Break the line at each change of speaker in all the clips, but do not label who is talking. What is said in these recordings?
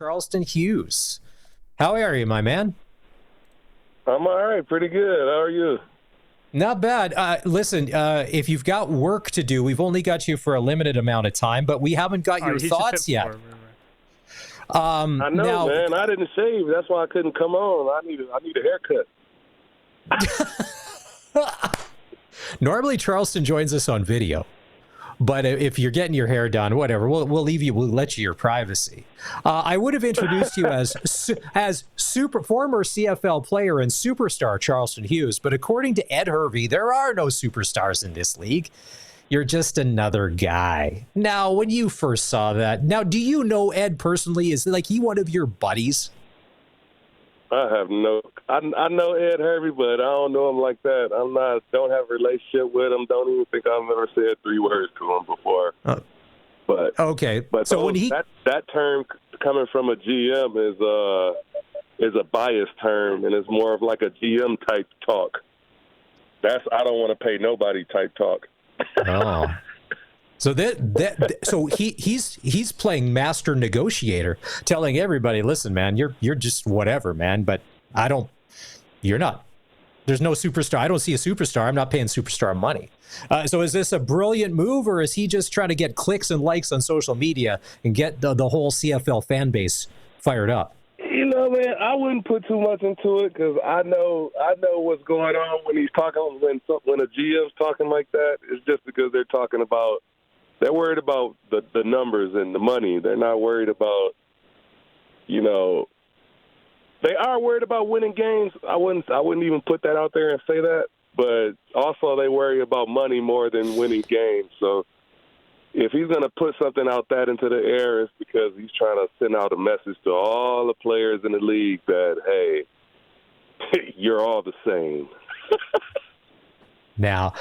Charleston Hughes. How are you, my man?
I'm all right, pretty good. How are you?
Not bad. Listen, if you've got work to do, we've only got you for a limited amount of time, but we haven't got your thoughts yet.
I know,
now,
man. I didn't shave. That's why I couldn't come on. I need a haircut.
Normally, Charleston joins us on video. But if you're getting your hair done, whatever, we'll leave you. We'll let you your privacy. I would have introduced you as former CFL player and superstar Charleston Hughes, but according to Ed Hervey, there are no superstars in this league. You're just another guy. Now, when you first saw that, do you know Ed personally? Is he one of your buddies?
I know Ed Hervey, but I don't know him like that. Don't have a relationship with him. Don't even think I've ever said 3 words to him before. But
okay.
But
so when
that term coming from a GM is a biased term, and it's more of like a GM type talk. I don't want to pay nobody type talk.
Oh. So so he's playing master negotiator, telling everybody, listen, man, you're just whatever, man, but you're not. There's no superstar. I don't see a superstar. I'm not paying superstar money. So is this a brilliant move, or is he just trying to get clicks and likes on social media and get the whole CFL fan base fired up?
You know, man, I wouldn't put too much into it because I know what's going on when he's talking. When a GM's talking like that, it's just because they're worried about the numbers and the money. They're not worried about, they are worried about winning games. I wouldn't even put that out there and say that. But also they worry about money more than winning games. So if he's going to put something out that into the air, it's because he's trying to send out a message to all the players in the league that, hey, you're all the same.
Now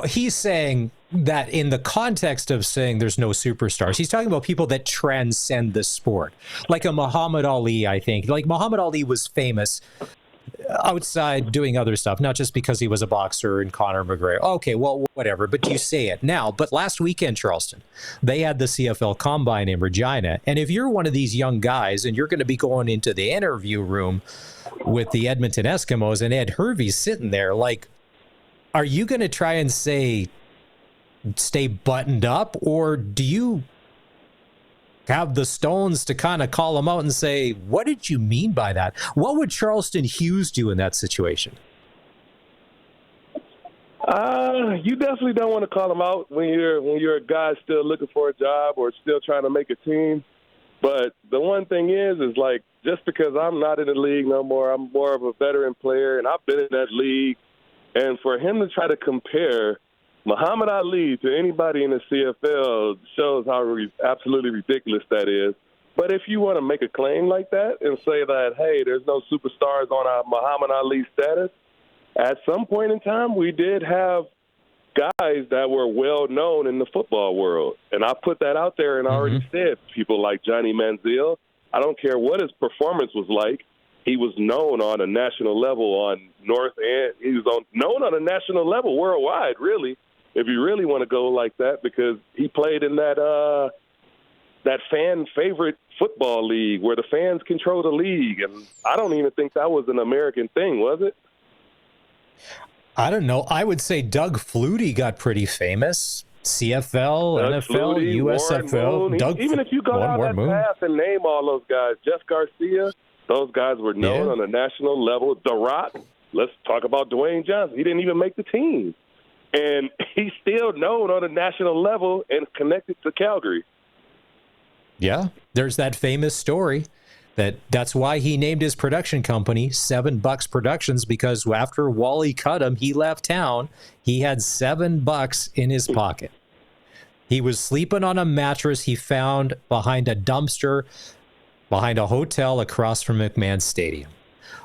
he's saying that in the context of saying there's no superstars, he's talking about people that transcend the sport, like a Muhammad Ali. I think Muhammad Ali was famous outside doing other stuff, not just because he was a boxer and Conor McGregor. Okay, well, whatever, but you say it now. But last weekend, Charleston, they had the CFL Combine in Regina, and if you're one of these young guys and you're going to be going into the interview room with the Edmonton Eskimos and Ed Hervey's sitting there, are you going to try and stay buttoned up, or do you have the stones to kind of call him out and say, what did you mean by that? What would Charleston Hughes do in that situation?
You definitely don't want to call him out when you're a guy still looking for a job or still trying to make a team. But the one thing is just because I'm not in the league no more, I'm more of a veteran player, and I've been in that league. And for him to try to compare Muhammad Ali to anybody in the CFL shows how absolutely ridiculous that is. But if you want to make a claim like that and say that, hey, there's no superstars on our Muhammad Ali status, at some point in time we did have guys that were well known in the football world. And I put that out there and I already said people like Johnny Manziel. I don't care what his performance was like. He was known on a national level on North End. He was known on a national level worldwide, really, if you really want to go like that, because he played in that fan favorite football league where the fans control the league. And I don't even think that was an American thing, was it?
I don't know. I would say Doug Flutie got pretty famous. CFL,
Doug
NFL,
Flutie,
USFL.
Even if you go down that path and name all those guys, Jeff Garcia, those guys were known on a national level. The Rock, let's talk about Dwayne Johnson. He didn't even make the team. And he's still known on a national level and connected to Calgary.
Yeah, there's that famous story that's why he named his production company $7 Productions, because after Wally cut him, he left town. He had $7 in his pocket. He was sleeping on a mattress he found behind a dumpster behind a hotel across from McMahon Stadium.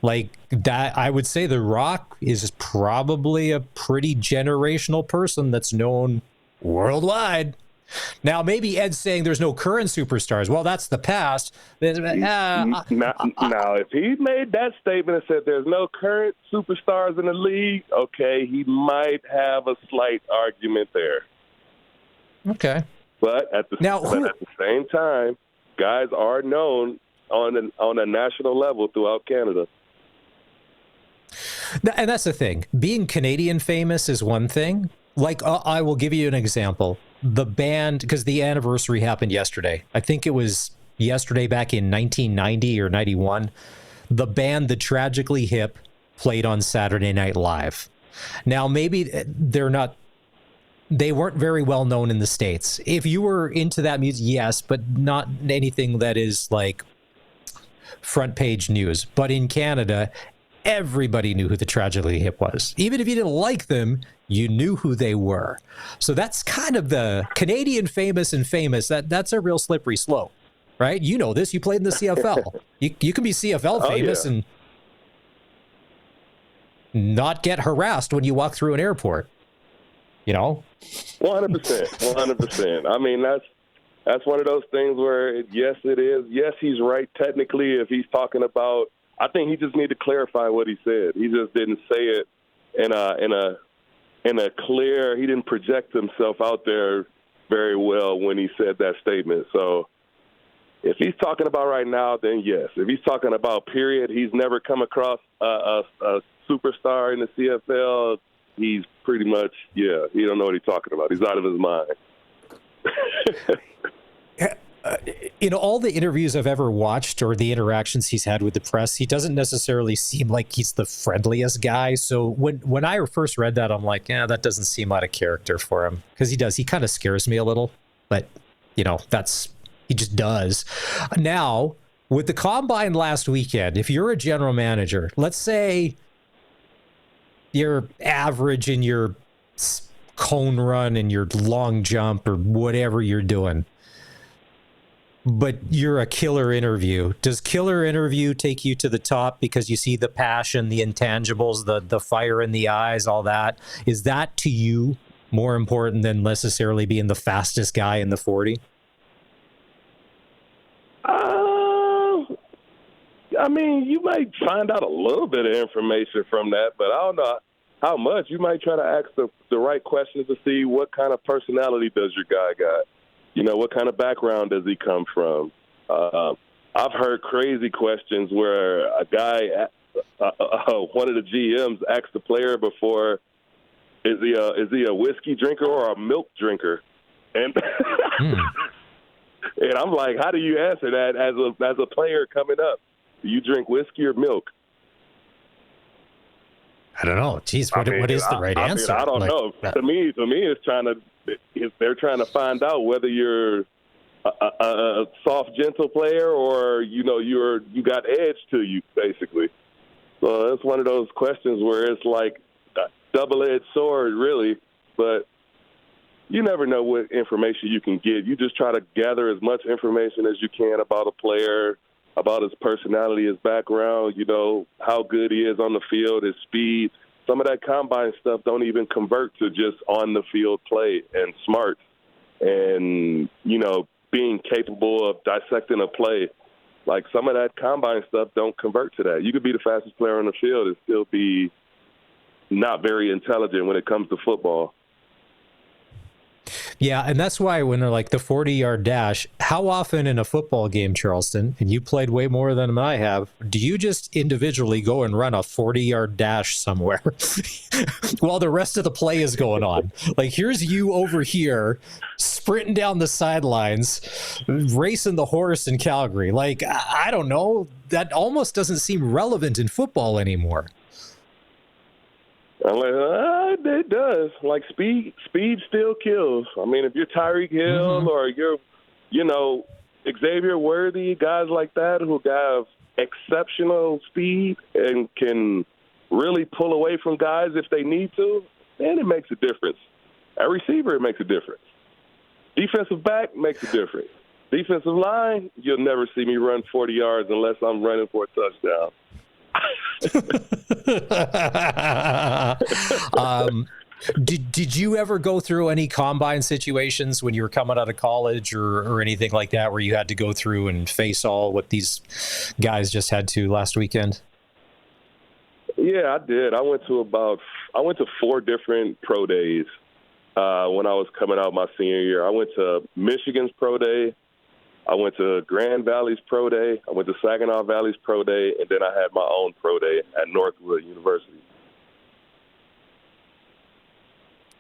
Like that, I would say The Rock is probably a pretty generational person that's known worldwide. Now, maybe Ed's saying there's no current superstars. Well, that's the past.
Now, if he made that statement and said there's no current superstars in the league, okay, he might have a slight argument there.
Okay.
But at the same time, guys are known on a national level throughout Canada.
And that's the thing. Being Canadian famous is one thing. Like, I will give you an example. The band, because the anniversary happened yesterday. I think it was yesterday back in 1990 or 91. The band The Tragically Hip played on Saturday Night Live. Now, maybe they weren't very well known in the States. If you were into that music, yes, but not anything that is like front page news. But in Canada, everybody knew who The Tragically Hip was. Even if you didn't like them, you knew who they were. So that's kind of the Canadian famous and famous. That's a real slippery slope, right? You know this. You played in the CFL. You can be CFL famous and not get harassed when you walk through an airport. 100%.
100%. I mean, that's one of those things where, yes, it is. Yes, he's right technically if he's talking about. I think he just needed to clarify what he said. He just didn't say it in a clear. He didn't project himself out there very well when he said that statement. So if he's talking about right now, then yes. If he's talking about period, he's never come across a superstar in the CFL. He's pretty much, he don't know what he's talking about. He's out of his mind.
In all the interviews I've ever watched or the interactions he's had with the press, he doesn't necessarily seem like he's the friendliest guy. So when I first read that, I'm like, that doesn't seem out of character for him. Because he kind of scares me a little. But, he just does. Now, with the Combine last weekend, if you're a general manager, let's say you're average in your cone run and your long jump or whatever you're doing, but you're a killer interview. Does killer interview take you to the top because you see the passion, the intangibles, the fire in the eyes, all that? Is that to you more important than necessarily being the fastest guy in the 40?
I mean, you might find out a little bit of information from that, but I don't know how much. You might try to ask the right questions to see what kind of personality does your guy got. What kind of background does he come from? I've heard crazy questions where a guy, one of the GMs, asked the player before, is he a whiskey drinker or a milk drinker? And and I'm like, how do you answer that as a player coming up? Do you drink whiskey or milk?
I don't know. Jeez, what is the right answer?
I don't know. To me, they're trying to find out whether you're a soft, gentle player or you got edge to you, basically. So it's one of those questions where it's like a double-edged sword, really. But you never know what information you can get. You just try to gather as much information as you can about a player, about his personality, his background, how good he is on the field, his speed. Some of that combine stuff don't even convert to just on-the-field play and smart and, being capable of dissecting a play. Like, some of that combine stuff don't convert to that. You could be the fastest player on the field and still be not very intelligent when it comes to football.
Yeah, and that's why when they're like the 40-yard dash, how often in a football game, Charleston, and you played way more than I have, do you just individually go and run a 40-yard dash somewhere while the rest of the play is going on? Like, here's you over here sprinting down the sidelines, racing the horse in Calgary. Like, I don't know. That almost doesn't seem relevant in football anymore.
I'm like, it does. Like, speed still kills. I mean, if you're Tyreek Hill or you're, Xavier Worthy, guys like that who have exceptional speed and can really pull away from guys if they need to, then it makes a difference. At receiver, it makes a difference. Defensive back makes a difference. Defensive line, you'll never see me run 40 yards unless I'm running for a touchdown.
Did you ever go through any combine situations when you were coming out of college or anything like that where you had to go through and face all what these guys just had to last weekend?
Yeah, I did. I went to 4 different pro days when I was coming out my senior year. I went to Michigan's pro day. I went to Grand Valley's Pro Day. I went to Saginaw Valley's Pro Day, and then I had my own Pro Day at Northwood University.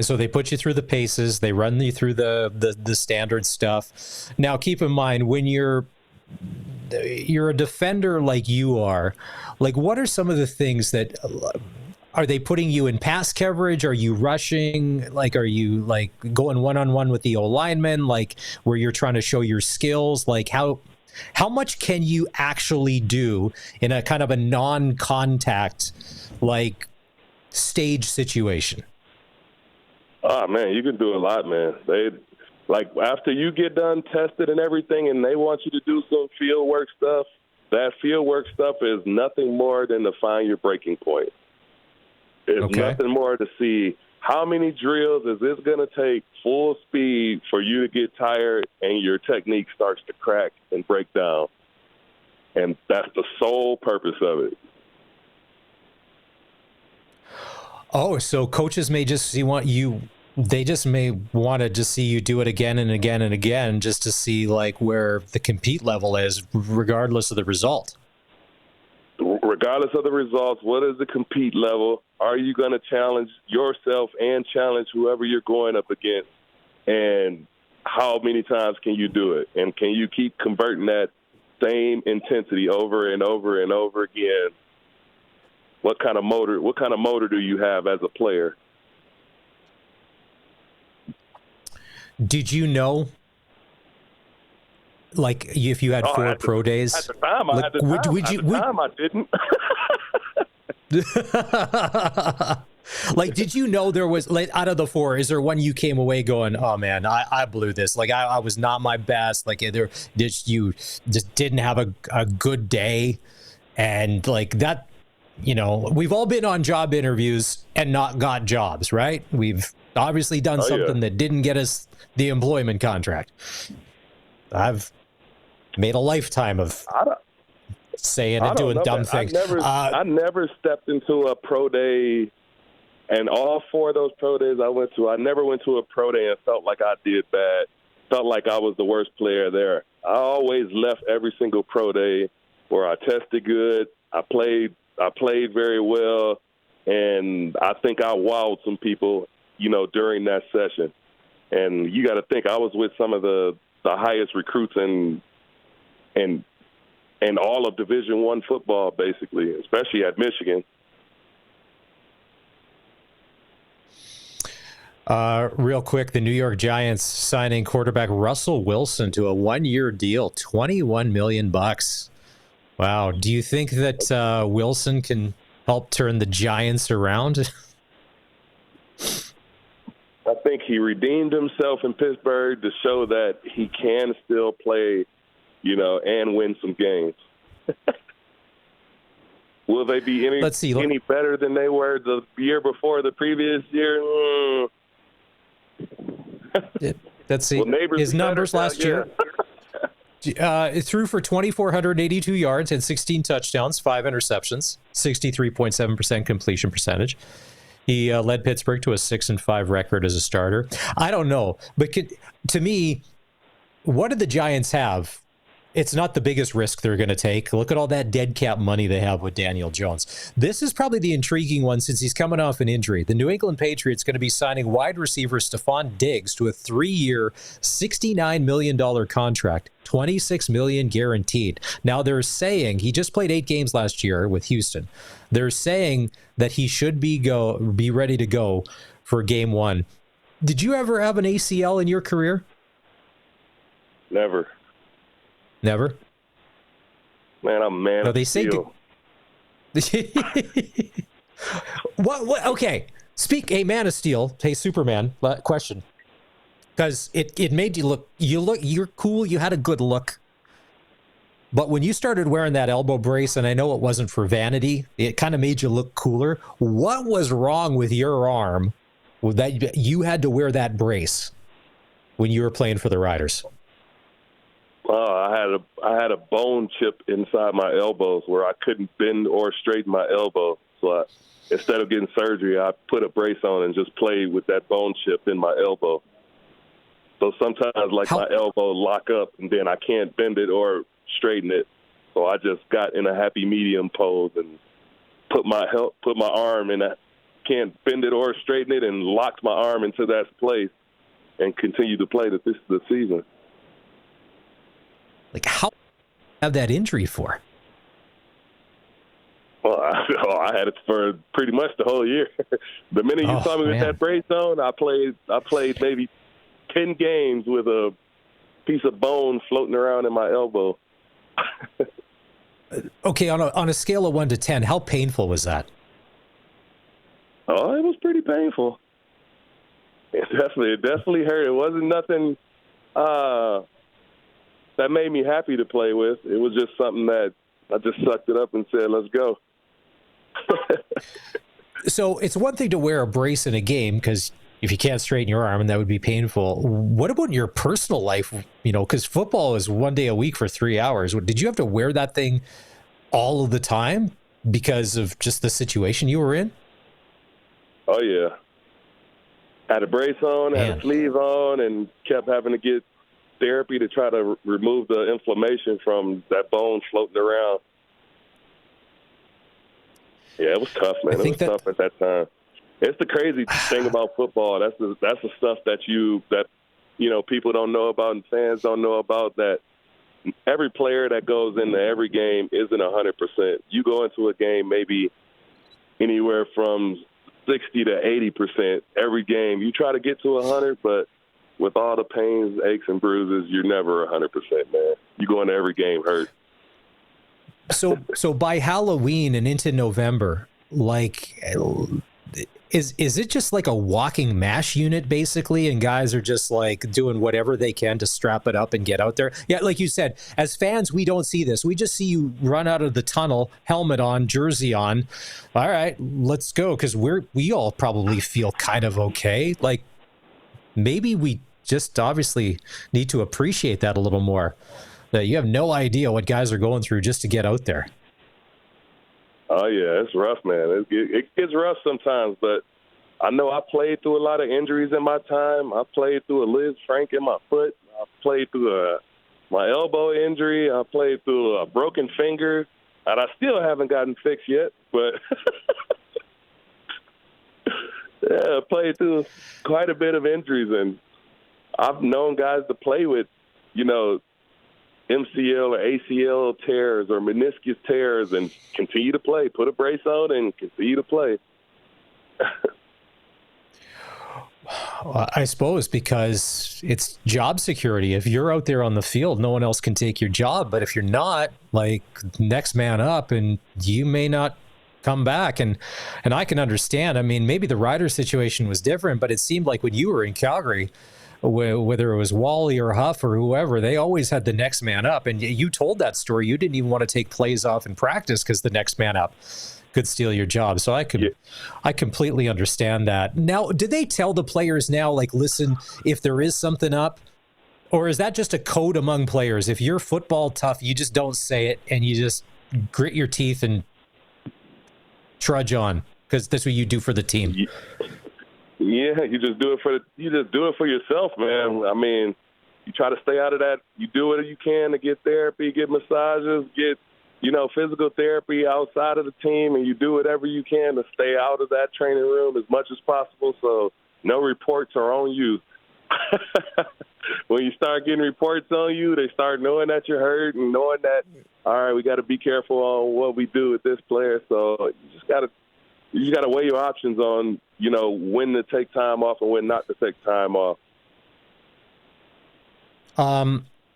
So they put you through the paces. They run you through the standard stuff. Now, keep in mind, when you're a defender like you are, like, what are some of the things that are they putting you in pass coverage? Are you rushing? Like, are you like going one-on-one with the O-lineman, like where you're trying to show your skills? Like how much can you actually do in a kind of a non-contact like stage situation?
Oh, man, you can do a lot, man. They like after you get done tested and everything and they want you to do some field work stuff, that field work stuff is nothing more than to find your breaking point. It's nothing more to see how many drills is this going to take full speed for you to get tired and your technique starts to crack and break down. And that's the sole purpose of it.
Oh, so coaches may just they just may want to just see you do it again and again and again just to see like where the compete level is, regardless of the result.
Regardless of the results, what is the compete level? Are you going to challenge yourself and challenge whoever you're going up against? And how many times can you do it? And can you keep converting that same intensity over and over and over again? What kind of motor do you have as a player?
Did you know, like, if you had 4 pro days?
At the time, I didn't.
Like, did you know there was, like, out of the 4, is there one you came away going, oh man, I blew this. Like, I was not my best. Like, you just didn't have a good day. And like that, you know, we've all been on job interviews and not got jobs, right? We've obviously done something that didn't get us the employment contract. I've made a lifetime of saying and doing dumb things.
I never stepped into a pro day, and all 4 of those pro days I went to, I never went to a pro day and felt like I did bad, felt like I was the worst player there. I always left every single pro day where I tested good, I played very well, and I think I wowed some people, you know, during that session. And you got to think, I was with some of the highest recruits in all of Division I football, basically, especially at Michigan.
Real quick, the New York Giants signing quarterback Russell Wilson to a 1-year deal, $21 million. Wow. Do you think that Wilson can help turn the Giants around?
I think he redeemed himself in Pittsburgh to show that he can still play, you know, and win some games. Will they be any better than they were the year before, the previous year?
Let's see. His numbers last year. It threw for 2,482 yards, had 16 touchdowns, 5 interceptions, 63.7% completion percentage. He led Pittsburgh to a 6-5 record as a starter. I don't know, but to me, what do the Giants have? It's not the biggest risk they're going to take. Look at all that dead cap money they have with Daniel Jones. This is probably the intriguing one since he's coming off an injury. The New England Patriots going to be signing wide receiver Stephon Diggs to a 3-year, $69 million contract, $26 million guaranteed. Now they're saying he just played 8 games last year with Houston. They're saying that he should be ready to go for game 1. Did you ever have an ACL in your career?
Never.
Never?
Man, I'm man of steel.
What? Okay. Hey, Man of Steel. Hey, Superman. Question. Because it made you're cool. You had a good look. But when you started wearing that elbow brace, and I know it wasn't for vanity, it kind of made you look cooler. What was wrong with your arm that you had to wear that brace when you were playing for the Riders?
I had a bone chip inside my elbows where I couldn't bend or straighten my elbow. So instead of getting surgery, I put a brace on and just played with that bone chip in my elbow. So sometimes, like, my elbow lock up, and then I can't bend it or straighten it. So I just got in a happy medium pose and put my arm in a can't bend it or straighten it, and locked my arm into that place and continued to play the season.
Like, how have that injury for?
Well, I had it for pretty much the whole year. The minute you saw me with that brace on, I played maybe 10 games with a piece of bone floating around in my elbow.
Okay, on a scale of 1 to 10, how painful was that?
Oh, it was pretty painful. It definitely hurt. It wasn't nothing that made me happy to play with. It was just something that I just sucked it up and said, let's go.
So it's one thing to wear a brace in a game, because if you can't straighten your arm, and that would be painful. What about in your personal life? Because football is 1 day a week for 3 hours. Did you have to wear that thing all of the time because of just the situation you were in?
Oh, yeah. Had a brace on, had a sleeve on, and kept having to get therapy to try to remove the inflammation from that bone floating around. Yeah, it was tough, man. It was tough at that time. It's the crazy thing about football. That's the stuff that people don't know about and fans don't know about, that every player that goes into every game isn't 100%. You go into a game maybe anywhere from 60 to 80% every game. You try to get to 100, but with all the pains, aches, and bruises, you're never 100%, man. You go into every game hurt.
So by Halloween and into November, like, is it just like a walking MASH unit basically, and guys are just like doing whatever they can to strap it up and get out there? Yeah, like you said, as fans, we don't see this. We just see you run out of the tunnel, helmet on, jersey on. All right, let's go, because we all probably feel kind of okay. Like, maybe we just obviously need to appreciate that a little more. That you have no idea what guys are going through just to get out there.
Oh, yeah, it's rough, man. It gets rough sometimes, but I know I played through a lot of injuries in my time. I played through a Liz Frank in my foot. I played through my elbow injury. I played through a broken finger, and I still haven't gotten fixed yet, but yeah, I played through quite a bit of injuries, and I've known guys to play with, MCL or ACL tears or meniscus tears and continue to play, put a brace on and continue to play.
I suppose because it's job security. If you're out there on the field, no one else can take your job. But if you're not, like, next man up, and you may not come back. And I can understand. I mean, maybe the Ryder situation was different, but it seemed like when you were in Calgary, whether it was Wally or Huff or whoever, they always had the next man up. And you told that story. You didn't even want to take plays off in practice because the next man up could steal your job. So I completely understand that. Now, did they tell the players now, like, listen, if there is something up, or is that just a code among players? If you're football tough, you just don't say it and you just grit your teeth and trudge on, because that's what you do for the team.
Yeah, you just do it for yourself, man. I mean, you try to stay out of that. You do what you can to get therapy, get massages, get, physical therapy outside of the team, and you do whatever you can to stay out of that training room as much as possible, so no reports are on you. When you start getting reports on you, they start knowing that you're hurt and knowing that, all right, we got to be careful on what we do with this player. So you just got to weigh your options on, when to take time off and when not to take time off.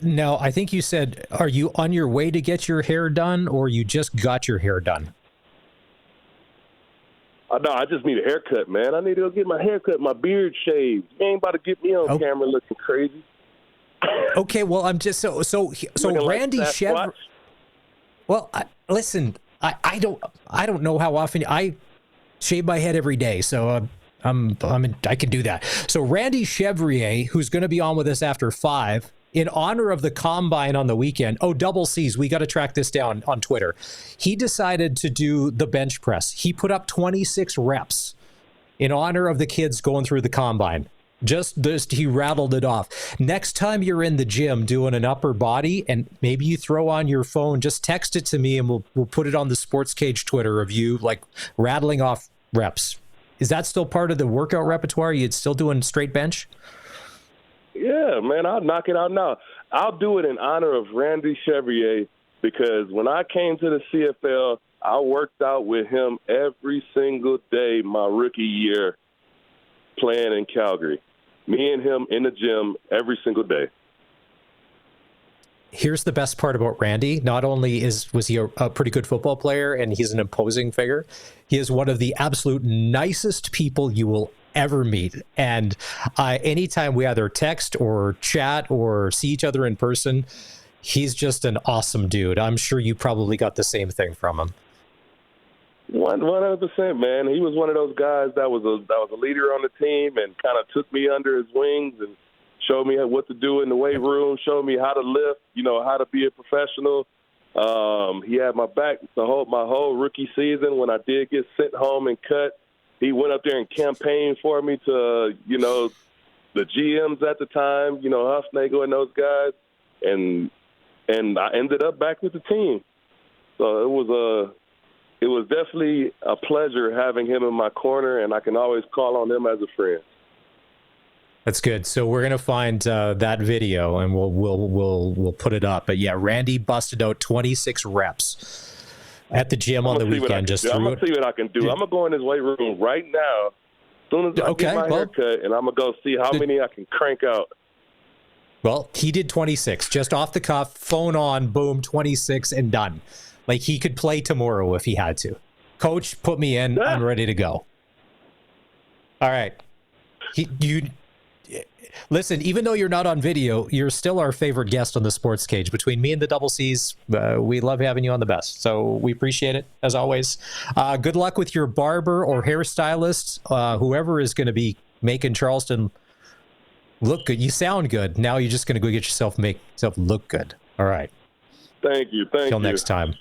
Now, I think you said, are you on your way to get your hair done, or you just got your hair done?
No, I just need a haircut, man. I need to go get my hair cut, my beard shaved. You ain't about to get me on camera looking crazy.
Okay, well, I'm just so Randy Chevrolet. Well, listen, I don't know how often I shave my head every day, so I can do that. So Randy Chevrier, who's going to be on with us after 5, in honor of the Combine on the weekend. Oh, double C's. We got to track this down on Twitter. He decided to do the bench press. He put up 26 reps in honor of the kids going through the Combine. Just he rattled it off. Next time you're in the gym doing an upper body and maybe you throw on your phone, just text it to me and we'll put it on the SportsCage Twitter of you like rattling off reps. Is that still part of the workout repertoire? You'd still doing straight bench?
Yeah, man, I'll knock it out now. I'll do it in honor of Randy Chevrier because when I came to the CFL, I worked out with him every single day my rookie year playing in Calgary. Me and him in the gym every single day.
Here's the best part about Randy. Not only was he a pretty good football player and he's an imposing figure, he is one of the absolute nicest people you will ever meet. And anytime we either text or chat or see each other in person, he's just an awesome dude. I'm sure you probably got the same thing from him.
100%, man. He was one of those guys that was a leader on the team and kind of took me under his wings and showed me what to do in the weight room, showed me how to lift, how to be a professional. He had my back my whole rookie season. When I did get sent home and cut, he went up there and campaigned for me to, the GMs at the time, Huffnagel and those guys, and I ended up back with the team. So it was definitely a pleasure having him in my corner, and I can always call on him as a friend.
That's good. So we're gonna find that video and we'll put it up. But yeah, Randy busted out 26 reps at the gym on the weekend.
I'm gonna see what I can do. I'm gonna go in his weight room right now, as soon as I get my haircut, and I'm gonna go see how many I can crank out.
Well, he did 26, just off the cuff, phone on, boom, 26 and done. Like he could play tomorrow if he had to. Coach, put me in. I'm ready to go. All right. Listen, even though you're not on video, you're still our favorite guest on the Sports Cage. Between me and the Double C's, we love having you on the best. So we appreciate it, as always. Good luck with your barber or hairstylist, whoever is going to be making Charleston look good. You sound good. Now you're just going to go make yourself look good. All right.
Thank you.
Till next time.